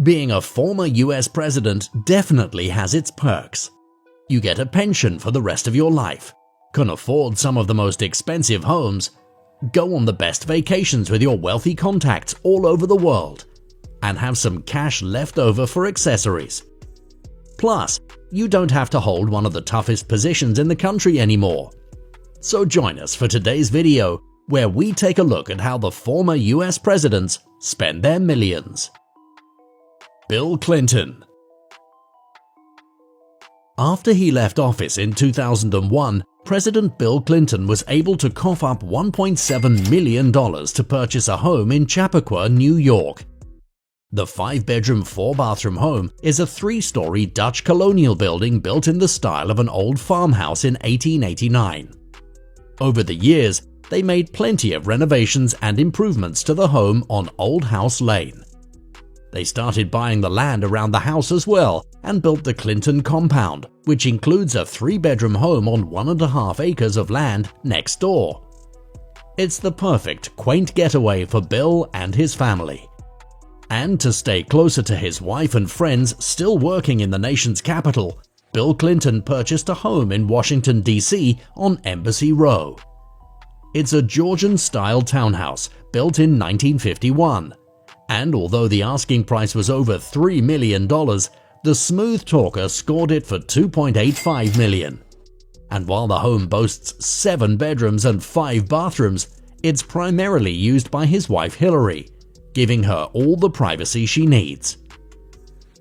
Being a former US president definitely has its perks. You get a pension for the rest of your life, can afford some of the most expensive homes, go on the best vacations with your wealthy contacts all over the world, and have some cash left over for accessories. Plus, you don't have to hold one of the toughest positions in the country anymore. So join us for today's video, where we take a look at how the former US presidents spend their millions. Bill Clinton. After he left office in 2001, President Bill Clinton was able to cough up $1.7 million to purchase a home in Chappaqua, New York. The 5-bedroom, 4-bathroom home is a 3-story Dutch colonial building built in the style of an old farmhouse in 1889. Over the years, they made plenty of renovations and improvements to the home on Old House Lane. They started buying the land around the house as well and built the Clinton compound, which includes a 3-bedroom home on 1.5 acres of land next door. It's the perfect, quaint getaway for Bill and his family. And to stay closer to his wife and friends still working in the nation's capital, Bill Clinton purchased a home in Washington, D.C. on Embassy Row. It's a Georgian-style townhouse built in 1951. And although the asking price was over $3 million, the smooth talker scored it for $2.85 million. And while the home boasts 7 bedrooms and 5 bathrooms, it's primarily used by his wife Hillary, giving her all the privacy she needs.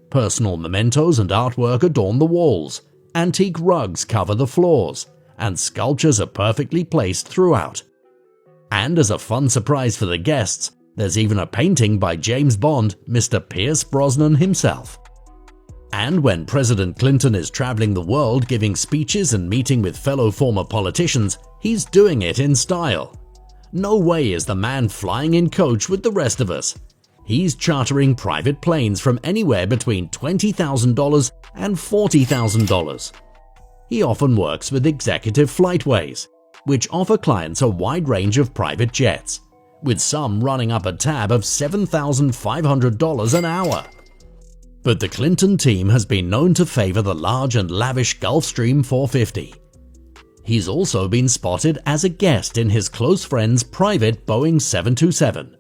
Personal mementos and artwork adorn the walls, antique rugs cover the floors, and sculptures are perfectly placed throughout. And as a fun surprise for the guests, there's even a painting by James Bond, Mr. Pierce Brosnan himself. And when President Clinton is traveling the world giving speeches and meeting with fellow former politicians, he's doing it in style. No way is the man flying in coach with the rest of us. He's chartering private planes from anywhere between $20,000 and $40,000. He often works with Executive Flightways, which offer clients a wide range of private jets, with some running up a tab of $7,500 an hour. But the Clinton team has been known to favor the large and lavish Gulfstream 450. He's also been spotted as a guest in his close friend's private Boeing 727,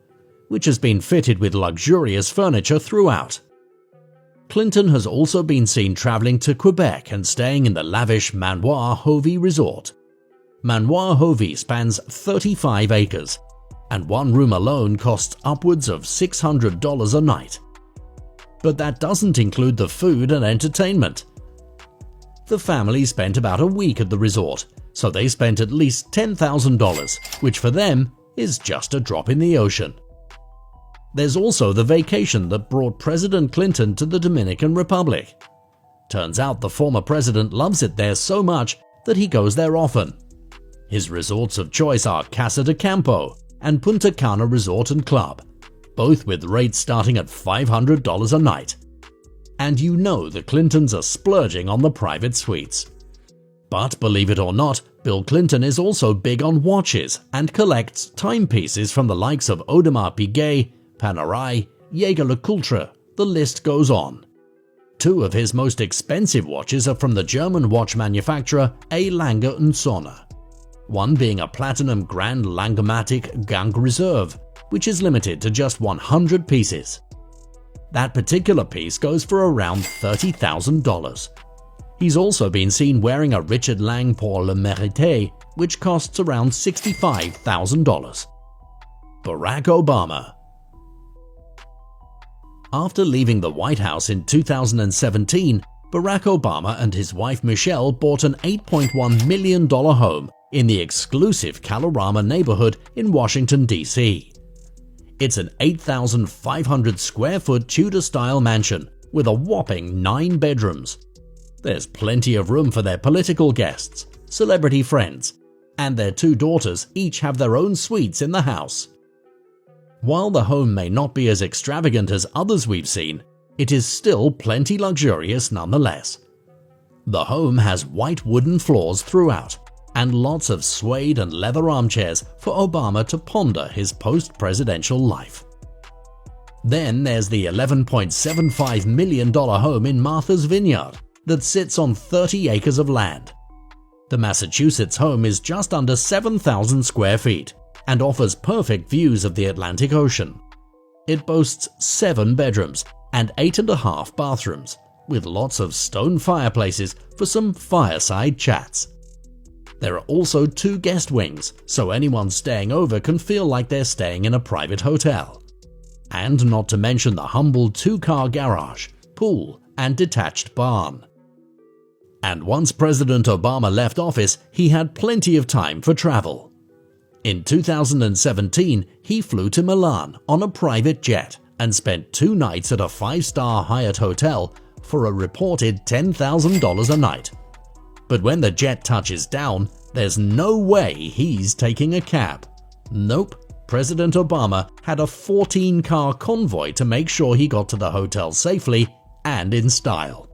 which has been fitted with luxurious furniture throughout. Clinton has also been seen traveling to Quebec and staying in the lavish Manoir Hovey Resort. Manoir Hovey spans 35 acres, and one room alone costs upwards of $600 a night. But that doesn't include the food and entertainment. The family spent about a week at the resort, so they spent at least $10,000, which for them is just a drop in the ocean. There's also the vacation that brought President Clinton to the Dominican Republic. Turns out the former president loves it there so much that he goes there often. His resorts of choice are Casa de Campo and Punta Cana Resort and Club, both with rates starting at $500 a night. And you know the Clintons are splurging on the private suites. But believe it or not, Bill Clinton is also big on watches and collects timepieces from the likes of Audemars Piguet, Panerai, Jaeger-LeCoultre, the list goes on. 2 of his most expensive watches are from the German watch manufacturer A. Lange & Söhne, one being a platinum Grand Langematik Gang Reserve, which is limited to just 100 pieces. That particular piece goes for around $30,000. He's also been seen wearing a Richard Lang Pour le Mérite, which costs around $65,000. Barack Obama. After leaving the White House in 2017, Barack Obama and his wife Michelle bought an $8.1 million home in the exclusive Kalorama neighborhood in Washington, D.C. It's an 8,500 square foot Tudor-style mansion with a whopping 9 bedrooms. There's plenty of room for their political guests, celebrity friends, and their 2 daughters each have their own suites in the house. While the home may not be as extravagant as others we've seen, it is still plenty luxurious nonetheless. The home has white wooden floors throughout, and lots of suede and leather armchairs for Obama to ponder his post-presidential life. Then there's the $11.75 million home in Martha's Vineyard that sits on 30 acres of land. The Massachusetts home is just under 7,000 square feet and offers perfect views of the Atlantic Ocean. It boasts 7 bedrooms and 8.5 bathrooms, with lots of stone fireplaces for some fireside chats. There are also 2 guest wings, so anyone staying over can feel like they're staying in a private hotel. And not to mention the humble 2-car garage, pool, and detached barn. And once President Obama left office, he had plenty of time for travel. In 2017, he flew to Milan on a private jet and spent 2 nights at a 5-star Hyatt hotel for a reported $10,000 a night. But when the jet touches down, there's no way he's taking a cab. Nope, President Obama had a 14-car convoy to make sure he got to the hotel safely and in style.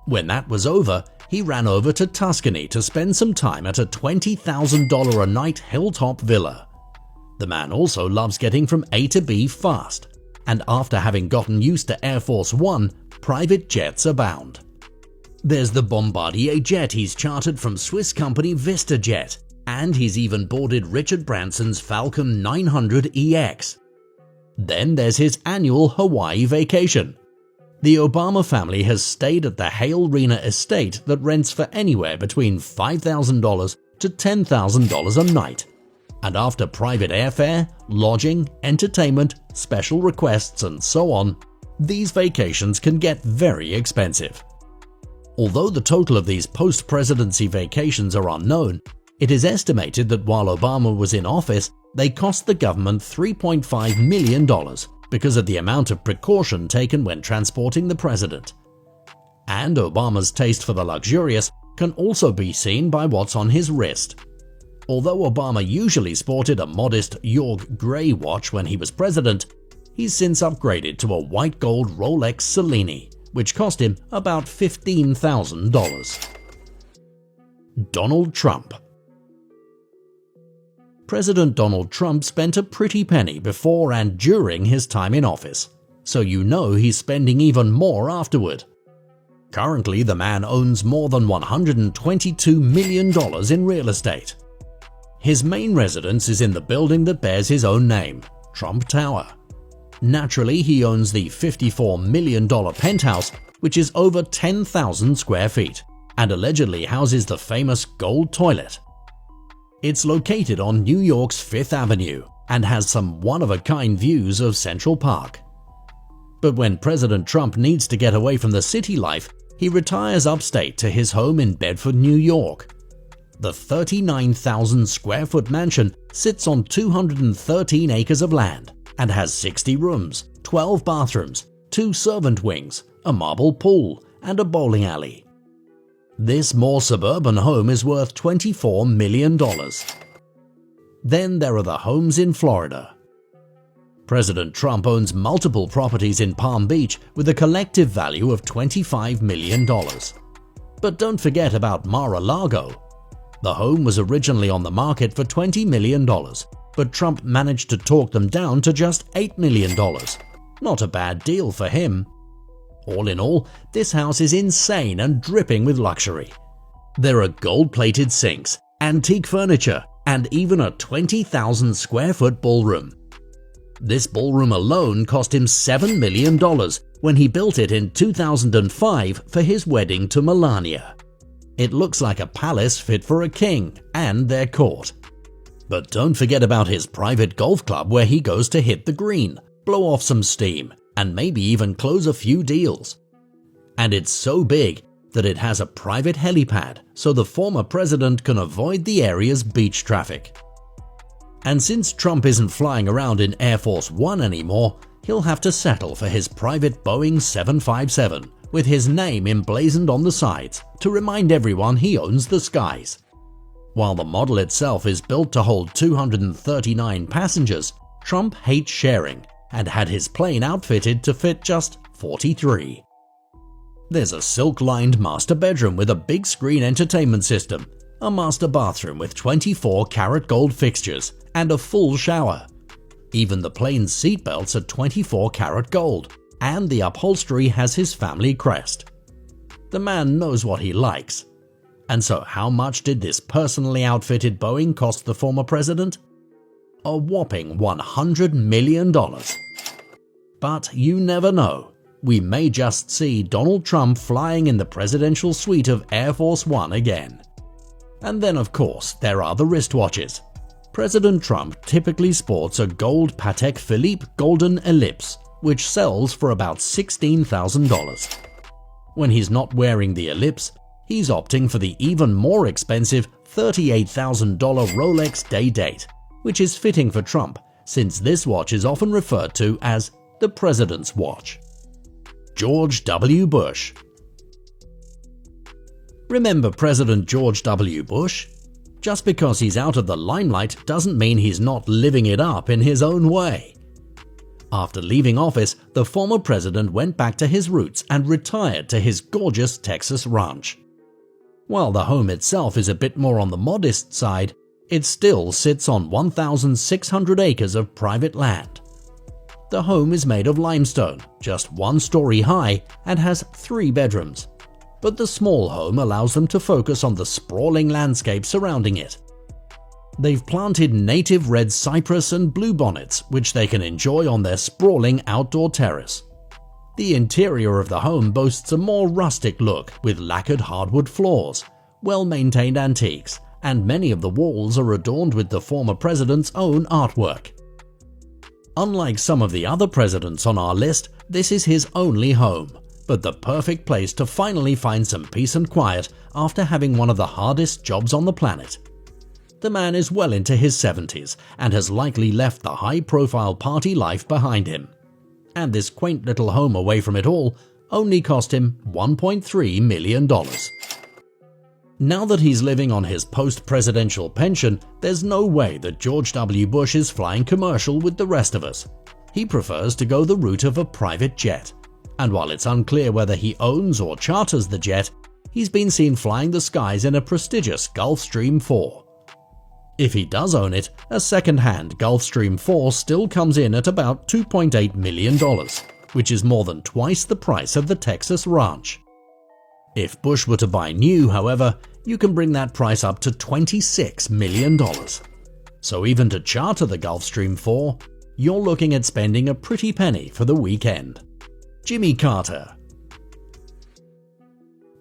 When that was over, he ran over to Tuscany to spend some time at a $20,000 a night hilltop villa. The man also loves getting from A to B fast, and after having gotten used to Air Force One, private jets abound. There's the Bombardier jet he's chartered from Swiss company VistaJet, and he's even boarded Richard Branson's Falcon 900EX. Then there's his annual Hawaii vacation. The Obama family has stayed at the Hale Rena estate that rents for anywhere between $5,000 to $10,000 a night. And after private airfare, lodging, entertainment, special requests, and so on, these vacations can get very expensive. Although the total of these post-presidency vacations are unknown, it is estimated that while Obama was in office, they cost the government $3.5 million because of the amount of precaution taken when transporting the president. And Obama's taste for the luxurious can also be seen by what's on his wrist. Although Obama usually sported a modest York Grey watch when he was president, he's since upgraded to a white gold Rolex Cellini, which cost him about $15,000. Donald Trump. President Donald Trump spent a pretty penny before and during his time in office, so you know he's spending even more afterward. Currently, the man owns more than $122 million in real estate. His main residence is in the building that bears his own name, Trump Tower. Naturally, he owns the $54 million penthouse, which is over 10,000 square feet, and allegedly houses the famous gold toilet. It's located on New York's Fifth Avenue and has some one-of-a-kind views of Central Park. But when President Trump needs to get away from the city life, he retires upstate to his home in Bedford, New York. The 39,000 square foot mansion sits on 213 acres of land and has 60 rooms, 12 bathrooms, 2 servant wings, a marble pool, and a bowling alley. This more suburban home is worth $24 million. Then there are the homes in Florida. President Trump owns multiple properties in Palm Beach with a collective value of $25 million. But don't forget about Mar-a-Lago. The home was originally on the market for $20 million, but Trump managed to talk them down to just $8 million. Not a bad deal for him. All in all, this house is insane and dripping with luxury. There are gold-plated sinks, antique furniture, and even a 20,000 square foot ballroom. This ballroom alone cost him $7 million when he built it in 2005 for his wedding to Melania. It looks like a palace fit for a king and their court. But don't forget about his private golf club where he goes to hit the green, blow off some steam, and maybe even close a few deals. And it's so big that it has a private helipad so the former president can avoid the area's beach traffic. And since Trump isn't flying around in Air Force One anymore, he'll have to settle for his private Boeing 757 with his name emblazoned on the sides to remind everyone he owns the skies. While the model itself is built to hold 239 passengers, Trump hates sharing and had his plane outfitted to fit just 43. There's a silk-lined master bedroom with a big screen entertainment system, a master bathroom with 24 karat gold fixtures, and a full shower. Even the plane's seatbelts are 24-karat gold, and the upholstery has his family crest. The man knows what he likes. And so how much did this personally outfitted Boeing cost the former president? A whopping $100 million. But you never know. We may just see Donald Trump flying in the presidential suite of Air Force One again. And then of course there are the wristwatches. President Trump typically sports a gold Patek Philippe Golden Ellipse, which sells for about $16,000. When he's not wearing the Ellipse, he's opting for the even more expensive $38,000 Rolex Day-Date, which is fitting for Trump since this watch is often referred to as the President's watch. George W. Bush. Remember President George W. Bush? Just because he's out of the limelight doesn't mean he's not living it up in his own way. After leaving office, the former president went back to his roots and retired to his gorgeous Texas ranch. While the home itself is a bit more on the modest side, it still sits on 1,600 acres of private land. The home is made of limestone, just 1 story high, and has 3 bedrooms. But the small home allows them to focus on the sprawling landscape surrounding it. They've planted native red cypress and bluebonnets, which they can enjoy on their sprawling outdoor terrace. The interior of the home boasts a more rustic look with lacquered hardwood floors, well-maintained antiques, and many of the walls are adorned with the former president's own artwork. Unlike some of the other presidents on our list, this is his only home, but the perfect place to finally find some peace and quiet after having one of the hardest jobs on the planet. The man is well into his 70s and has likely left the high-profile party life behind him. And this quaint little home away from it all only cost him $1.3 million. Now that he's living on his post-presidential pension, there's no way that George W. Bush is flying commercial with the rest of us. He prefers to go the route of a private jet. And while it's unclear whether he owns or charters the jet, he's been seen flying the skies in a prestigious Gulfstream 4. If he does own it, a second-hand Gulfstream 4 still comes in at about $2.8 million, which is more than twice the price of the Texas ranch. If Bush were to buy new, however, you can bring that price up to $26 million. So even to charter the Gulfstream 4, you're looking at spending a pretty penny for the weekend. Jimmy Carter.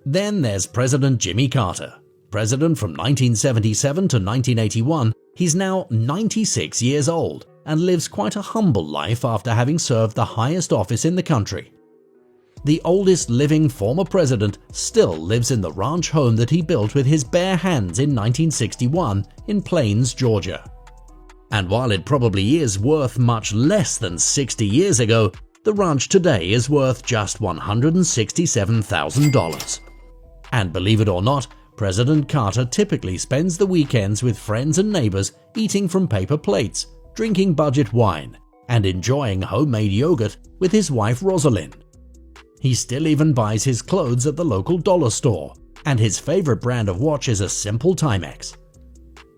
Then there's President Jimmy Carter. President from 1977 to 1981, he's now 96 years old and lives quite a humble life after having served the highest office in the country. The oldest living former president still lives in the ranch home that he built with his bare hands in 1961 in Plains, Georgia. And while it probably is worth much less than 60 years ago, the ranch today is worth just $167,000. And believe it or not, President Carter typically spends the weekends with friends and neighbors eating from paper plates, drinking budget wine, and enjoying homemade yogurt with his wife Rosalind. He still even buys his clothes at the local dollar store, and his favorite brand of watch is a simple Timex.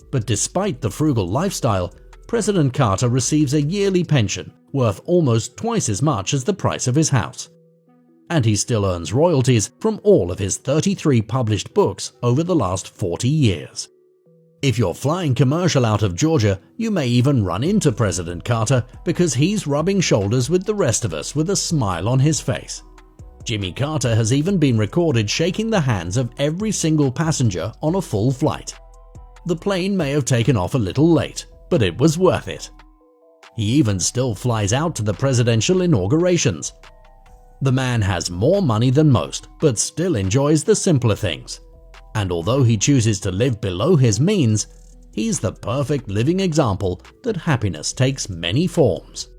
But despite the frugal lifestyle, President Carter receives a yearly pension worth almost twice as much as the price of his house. And he still earns royalties from all of his 33 published books over the last 40 years. If you're flying commercial out of Georgia, you may even run into President Carter because he's rubbing shoulders with the rest of us with a smile on his face. Jimmy Carter has even been recorded shaking the hands of every single passenger on a full flight. The plane may have taken off a little late, but it was worth it. He even still flies out to the presidential inaugurations. The man has more money than most, but still enjoys the simpler things. And although he chooses to live below his means, he's the perfect living example that happiness takes many forms.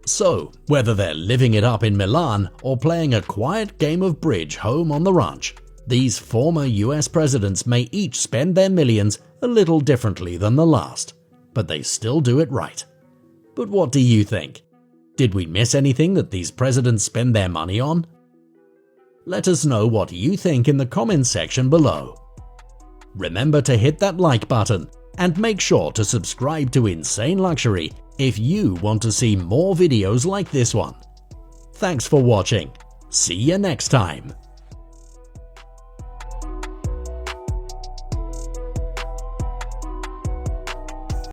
So, whether they're living it up in Milan or playing a quiet game of bridge home on the ranch, these former US presidents may each spend their millions a little differently than the last, but they still do it right. But what do you think? Did we miss anything that these presidents spend their money on? Let us know what you think in the comments section below. Remember to hit that like button and make sure to subscribe to Insane Luxury if you want to see more videos like this one. Thanks for watching. See you next time.